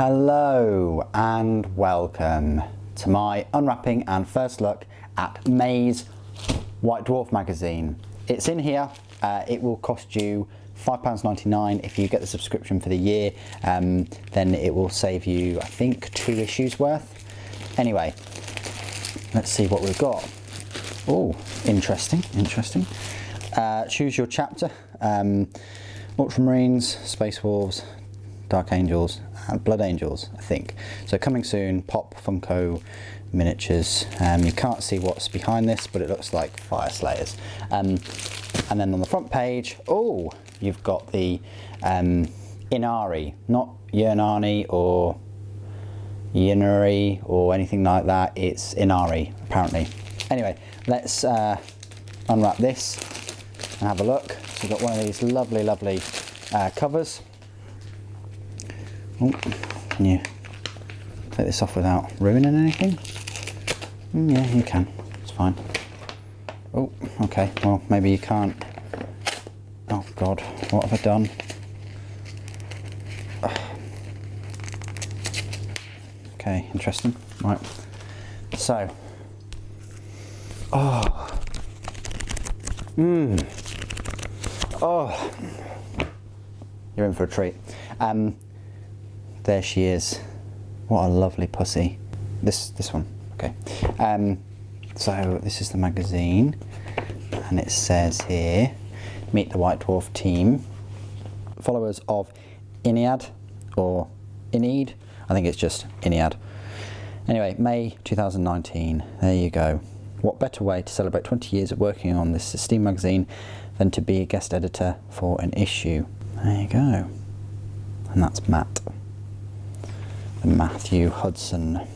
Hello and welcome to my unwrapping and first look at May's White Dwarf magazine. It's in here. It will cost you £5.99 if you get the subscription for the year. Then it will save you, I think, 2 issues worth. Anyway, let's see what we've got. Oh, interesting. Choose your chapter. Ultramarines, Space Wolves, Dark Angels, and Blood Angels, I think. So coming soon, Pop, Funko, miniatures. You can't see what's behind this, but it looks like Fire Slayers. And then on the front page, oh, you've got the Inari, not Yernani or Yinari or anything like that. It's Inari, apparently. Anyway, let's unwrap this and have a look. So we've got one of these lovely covers. Oh, can you take this off without ruining anything? Yeah, you can. It's fine. Oh, okay. Well, maybe you can't. Oh God, what have I done? Okay, interesting. Right. So. Oh. Oh. You're in for a treat. There she is. What a lovely pussy. This one. Okay. So this is the magazine, and it says here, meet the White Dwarf team, followers of Inead or Inead. I think it's just Inead. Anyway, May 2019. There you go. What better way to celebrate 20 years of working on this esteemed magazine than to be a guest editor for an issue? There you go. And that's Matt. Matthew Hudson.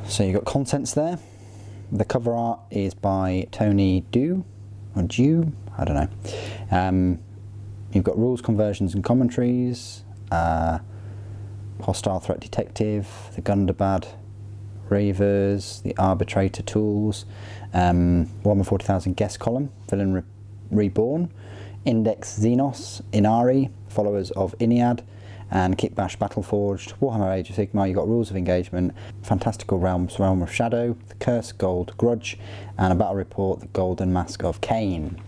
So you've got contents there. The cover art is by Tony Dew, or Dew, I don't know. You've got rules, conversions and commentaries, Hostile Threat Detective, the Gundabad Ravers, the Arbitrator Tools, Warhammer 40,000 guest column, Villain Reborn, Index Xenos, Inari, Followers of Inead, and Kickbash Battleforged, Warhammer Age of Sigmar. You've got Rules of Engagement, Fantastical Realms, Realm of Shadow, The Curse, Gold, Grudge, and a battle report, The Golden Mask of Cain.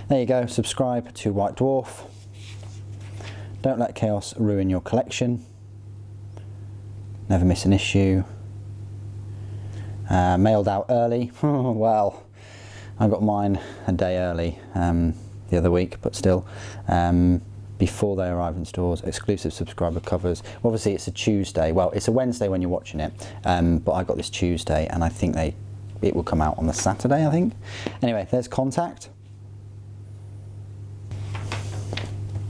There you go. Subscribe to White Dwarf. Don't let chaos ruin your collection. Never miss an issue. Mailed out early. Well, I got mine a day early the other week, but still. Before they arrive in stores. Exclusive subscriber covers. Obviously it's a Tuesday. Well, it's a Wednesday when you're watching it, but I got this Tuesday, and I think it will come out on the Saturday, I think. Anyway, there's contact.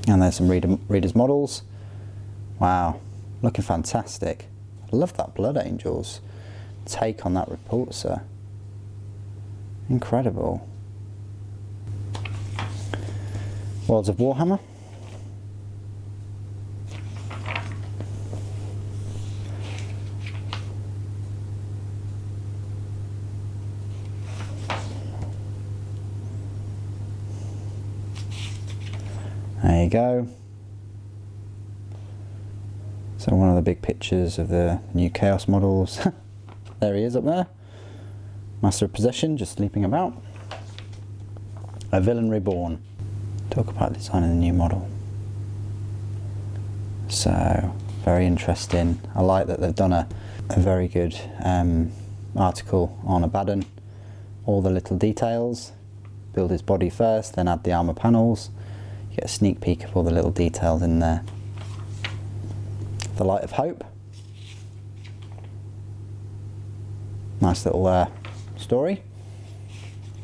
And there's some readers models. Wow, looking fantastic. I love that Blood Angels take on that repulsor. Incredible. Worlds of Warhammer. There you go. So one of the big pictures of the new Chaos models. There he is up there. Master of Possession, just sleeping about. A Villain Reborn. Talk about designing the new model. So, very interesting. I like that they've done a very good article on Abaddon. All the little details. Build his body first, then add the armour panels. You get a sneak peek of all the little details in there. The Light of Hope. Nice little story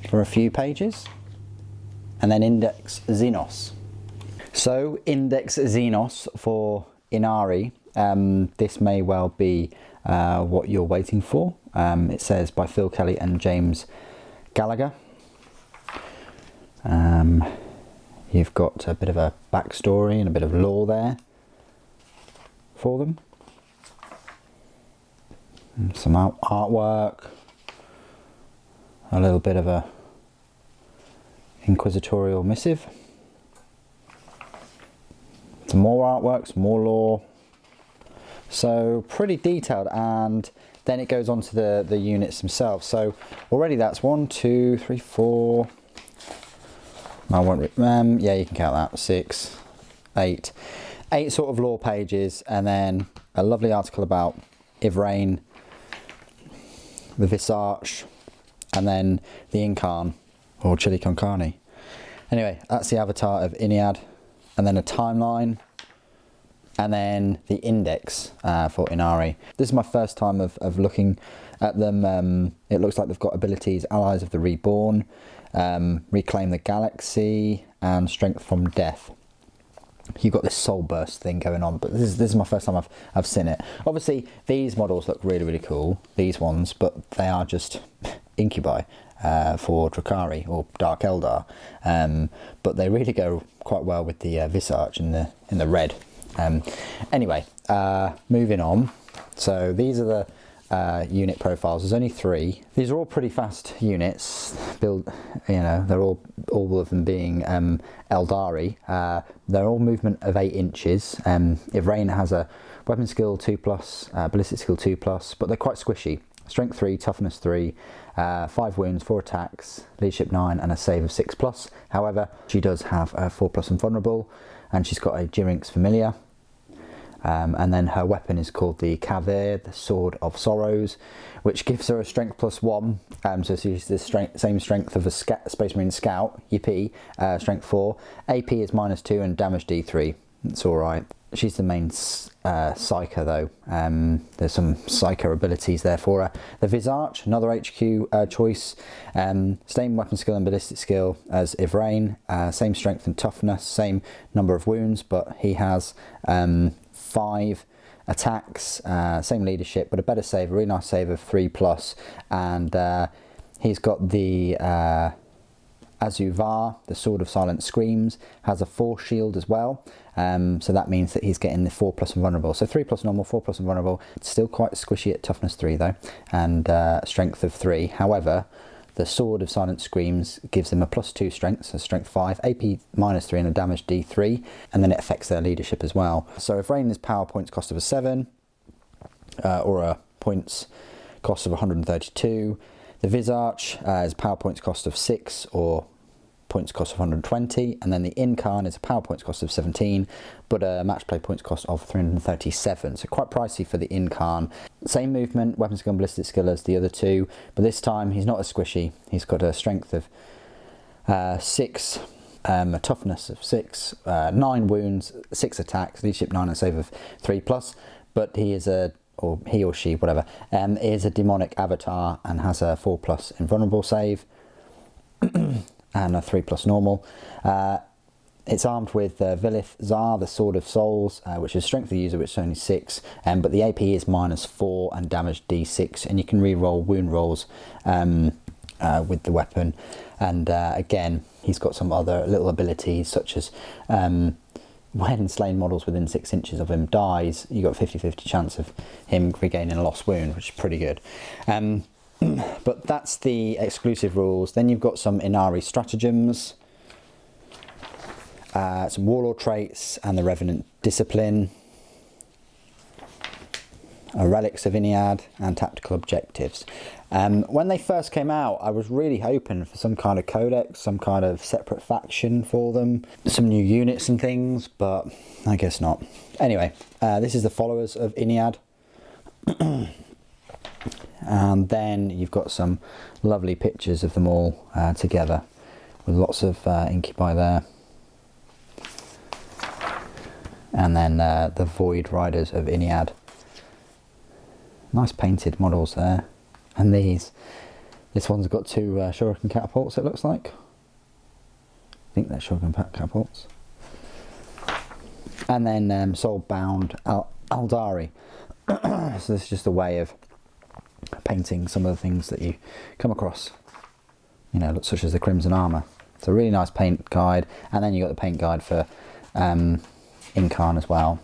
for a few pages. And then Index Xenos. So Index Xenos for Inari. This may well be what you're waiting for. It says by Phil Kelly and James Gallagher. You've got a bit of a backstory and a bit of lore there for them. And some artwork, a little bit of a inquisitorial missive, some Some more artwork, some more lore. So pretty detailed, and then it goes on to the units themselves. So already that's 1, 2, 3, 4. I won't. Yeah, you can count that. 6, 8. 8 sort of lore pages, and then a lovely article about Ivrain, the Visage, and then the Incarn, or Chili con Carne. Anyway, that's the avatar of Iniad, and then a timeline, and then the index for Inari. This is my first time of looking at them. It looks like they've got abilities: Allies of the Reborn, Reclaim the Galaxy, and Strength from Death. You've got this soul burst thing going on, but this is my first time I've seen it. Obviously, these models look really, really cool, these ones, but they are just incubi for Drukhari or Dark Eldar. But they really go quite well with the Visage in the red. Anyway, moving on. So these are the unit profiles. There's only 3. These are all pretty fast units. Build, they're all of them being Eldari. They're all movement of 8 inches. Ivrain has a weapon skill 2+, ballistic skill 2+, but they're quite squishy. Strength 3, toughness 3, 5 wounds, 4 attacks, leadership 9, and a save of 6+. However, she does have a 4+ and vulnerable, and she's got a Jirinx familiar. And then her weapon is called the Kavir, the Sword of Sorrows, which gives her a strength +1. So she's the same strength of a Space Marine Scout, yippee, strength 4. AP is -2 and damage D3. It's alright. She's the main psyker though. There's some psyker abilities there for her. The Visage, another HQ choice. Same weapon skill and ballistic skill as Ivrain. Same strength and toughness, same number of wounds, but he has 5 attacks, same leadership, but a better save, a really nice save of 3+, and he's got the Azuvar, the Sword of Silent Screams, has a 4 shield as well, so that means that he's getting the 4+ and vulnerable. So 3+ normal, 4+ and vulnerable. It's still quite squishy at toughness 3 though, and strength of 3. However, the Sword of Silent Screams gives them a +2 strength, so strength 5, AP -3 and a damage D3, and then it affects their leadership as well. So if Ivrain is power points cost of a 7, or a points cost of 132, the Visage is power points cost of 6, or points cost of 120, and then the Incarn is a power points cost of 17, but a match play points cost of 337, so quite pricey for the Incarn. Same movement, weapon skill and ballistic skill as the other 2, but this time he's not as squishy. He's got a strength of 6, a toughness of 6, 9 wounds, 6 attacks, leadership 9 and save of 3+, but he is or he or she, whatever, is a demonic avatar and has a 4+ invulnerable save and a 3+ normal. It's armed with Vilith Zar, the Sword of Souls, which is strength of the user, which is only 6, but the AP is -4 and damage D6, and you can re-roll wound rolls with the weapon. And again, he's got some other little abilities, such as when slain models within 6 inches of him dies, you got a 50-50 chance of him regaining a lost wound, which is pretty good. But that's the exclusive rules. Then you've got some Inari stratagems, some warlord traits, and the Revenant discipline, relics of Iniad, and tactical objectives. When they first came out, I was really hoping for some kind of codex, some kind of separate faction for them, some new units and things, but I guess not. Anyway, this is the followers of Iniad. And then you've got some lovely pictures of them all together, with lots of incubi there. And then the Void Riders of Iniad. Nice painted models there. And this one's got 2 shuriken catapults, it looks like. I think they're shuriken catapults. And then Soulbound Aldari. So this is just a way of painting some of the things that you come across, such as the Crimson Armour. It's a really nice paint guide, and then you got the paint guide for Incarn as well.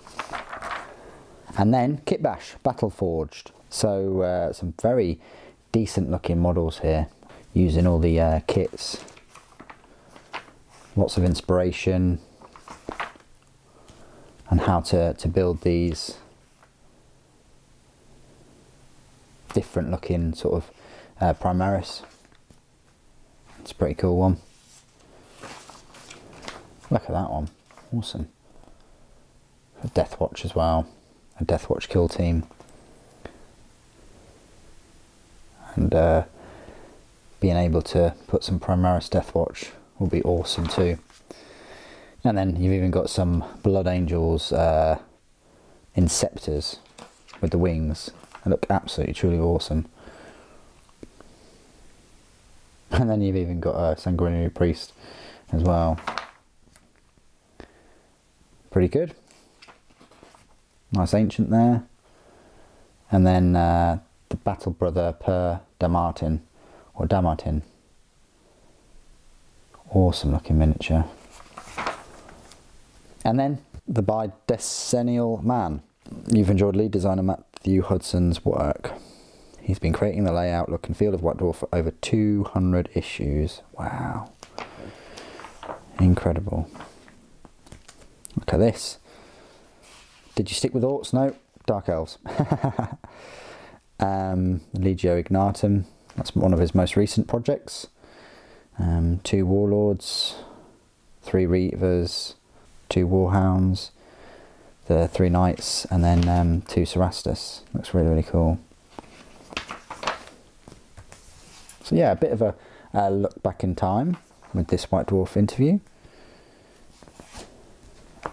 And then Kitbash, Battle Forged. So some very decent looking models here, using all the kits. Lots of inspiration. and how to build these different looking sort of Primaris. It's a pretty cool one. Look at that one, awesome. A Death Watch as well, a Death Watch kill team. And being able to put some Primaris Death Watch will be awesome too. And then you've even got some Blood Angels Inceptors with the wings. They look absolutely truly awesome. And then you've even got a Sanguinary Priest as well. Pretty good. Nice ancient there. And then the Battle Brother per Damartin, or Damartin. Awesome looking miniature. And then the Bidecennial Man. You've enjoyed lead designer Matthew Hudson's work. He's been creating the layout, look and feel of White Dwarf for over 200 issues. Wow. Incredible. Look at this. Did you stick with Orcs? No. Dark Elves. Legio Ignatum. That's one of his most recent projects. 2 Warlords, 3 Reavers, 2 Warhounds, the 3 Knights, and then 2 Cerastus. Looks really, really cool. So yeah, a bit of a look back in time with this White Dwarf interview.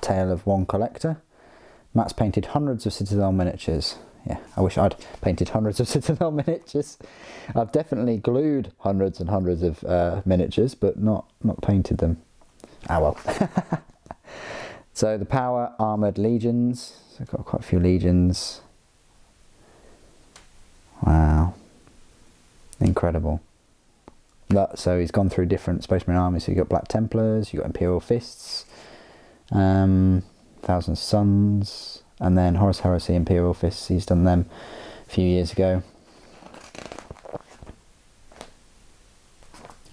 Tale of one collector. Matt's painted hundreds of Citadel miniatures. Yeah, I wish I'd painted hundreds of Citadel miniatures. I've definitely glued hundreds and hundreds of miniatures, but not painted them. Ah well. So the Power Armoured Legions. So I've got quite a few legions. Wow. Incredible. So he's gone through different Space Marine armies. So you've got Black Templars, you've got Imperial Fists, Thousand Suns, and then Horus Heresy Imperial Fists. He's done them a few years ago.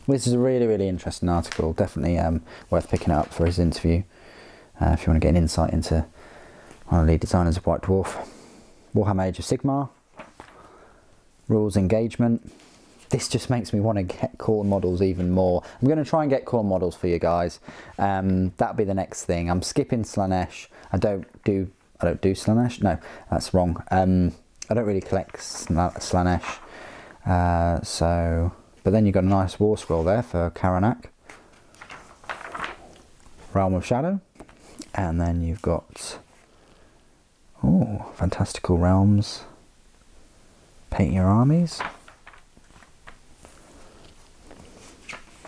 This is a really, really interesting article. Definitely worth picking up for his interview. If you want to get an insight into one of the lead designers of White Dwarf. Warhammer Age of Sigmar. Rules Engagement. This just makes me want to get core models even more. I'm going to try and get core models for you guys. That'll be the next thing. I'm skipping Slanesh. I don't do Slanesh. No, that's wrong. I don't really collect Slanesh. But then you've got a nice war scroll there for Karanak. Realm of Shadow. And then you've got, oh, Fantastical Realms. Paint your armies.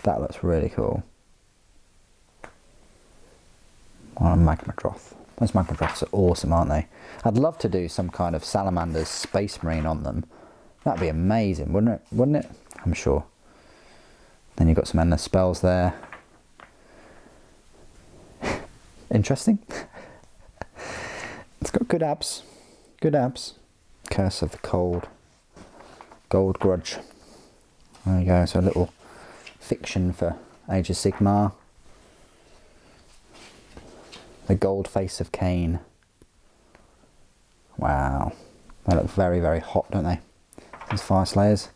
That looks really cool. Oh, Magmadroth. Those Magmadroths are awesome, aren't they? I'd love to do some kind of Salamander's Space Marine on them. That'd be amazing, wouldn't it? Wouldn't it? I'm sure. Then you've got some endless spells there. Interesting. It's got good abs. Good abs. Curse of the Cold. Gold Grudge. There you go. So a little fiction for Age of Sigmar. The Gold Face of Cain. Wow. They look very, very hot, don't they? These Fire Slayers.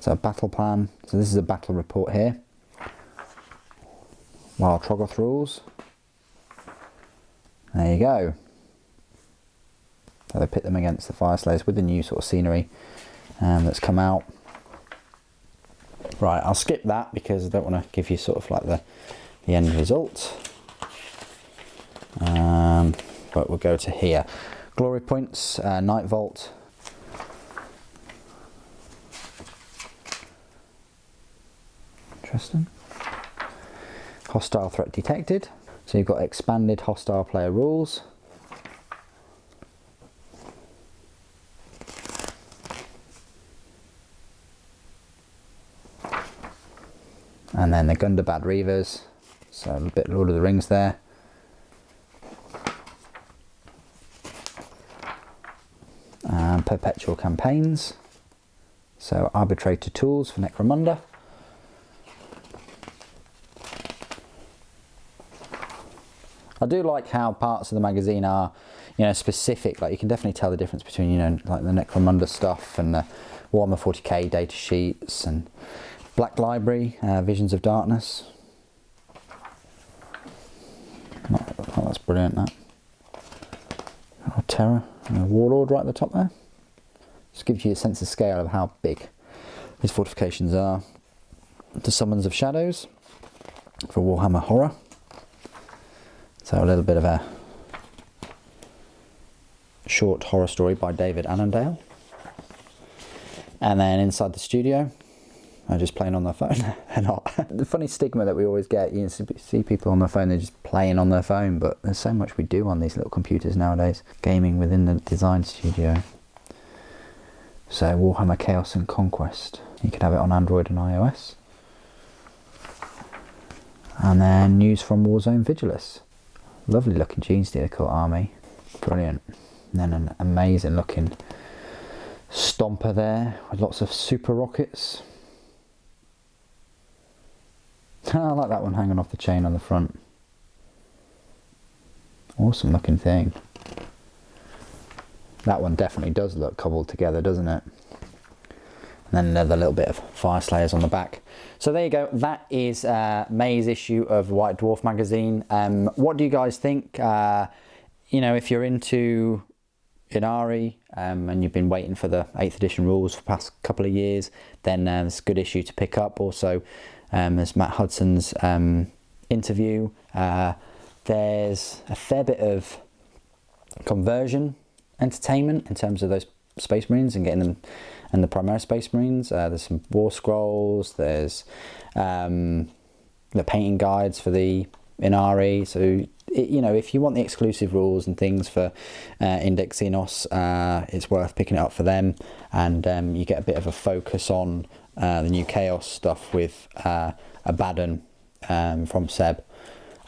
So a battle plan. So this is a battle report here. Wild Troggoth rules. There you go. So they pit them against the Fire Slayers with the new sort of scenery that's come out. Right, I'll skip that because I don't want to give you sort of like the end result. But we'll go to here. Glory Points, Night Vault. Interesting. Hostile threat detected. So you've got expanded hostile player rules. And then the Gundabad Reavers. So a bit Lord of the Rings there. And Perpetual Campaigns. So Arbitrator Tools for Necromunda. I do like how parts of the magazine are, you know, specific. Like you can definitely tell the difference between, you know, like the Necromunda stuff and the Warhammer 40k data sheets and Black Library, Visions of Darkness. Oh, that's brilliant, that. Oh, Terror, Warlord right at the top there. Just gives you a sense of scale of how big these fortifications are. The Summons of Shadows for Warhammer Horror. So a little bit of a short horror story by David Annandale. And then inside the studio, they're just playing on their phone. They're not. The funny stigma that we always get, you see people on their phone, they're just playing on their phone, but there's so much we do on these little computers nowadays. Gaming within the design studio. So Warhammer Chaos and Conquest. You could have it on Android and iOS. And then news from Warzone Vigilus. Lovely looking Gene Stealer Cult army. Brilliant. And then an amazing looking Stomper there with lots of super rockets. I like that one hanging off the chain on the front. Awesome looking thing. That one definitely does look cobbled together, doesn't it? And then another little bit of Fire Slayers on the back. So there you go. That is May's issue of White Dwarf magazine. What do you guys think? You know, if you're into Inari and you've been waiting for the 8th edition rules for the past couple of years, then it's a good issue to pick up. Also, there's Matt Hudson's interview. There's a fair bit of conversion entertainment in terms of those Space Marines and getting them, and the Primaris Space Marines. There's some War Scrolls, there's the painting guides for the Inari. So, you know, if you want the exclusive rules and things for Index Xenos, it's worth picking it up for them. And you get a bit of a focus on the new Chaos stuff with Abaddon from Seb.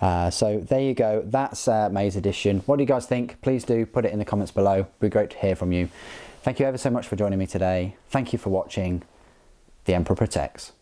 So there you go. That's May's edition. What do you guys think? Please do put it in the comments below. It'd be great to hear from you. Thank you ever so much for joining me today. Thank you for watching. The Emperor Protects.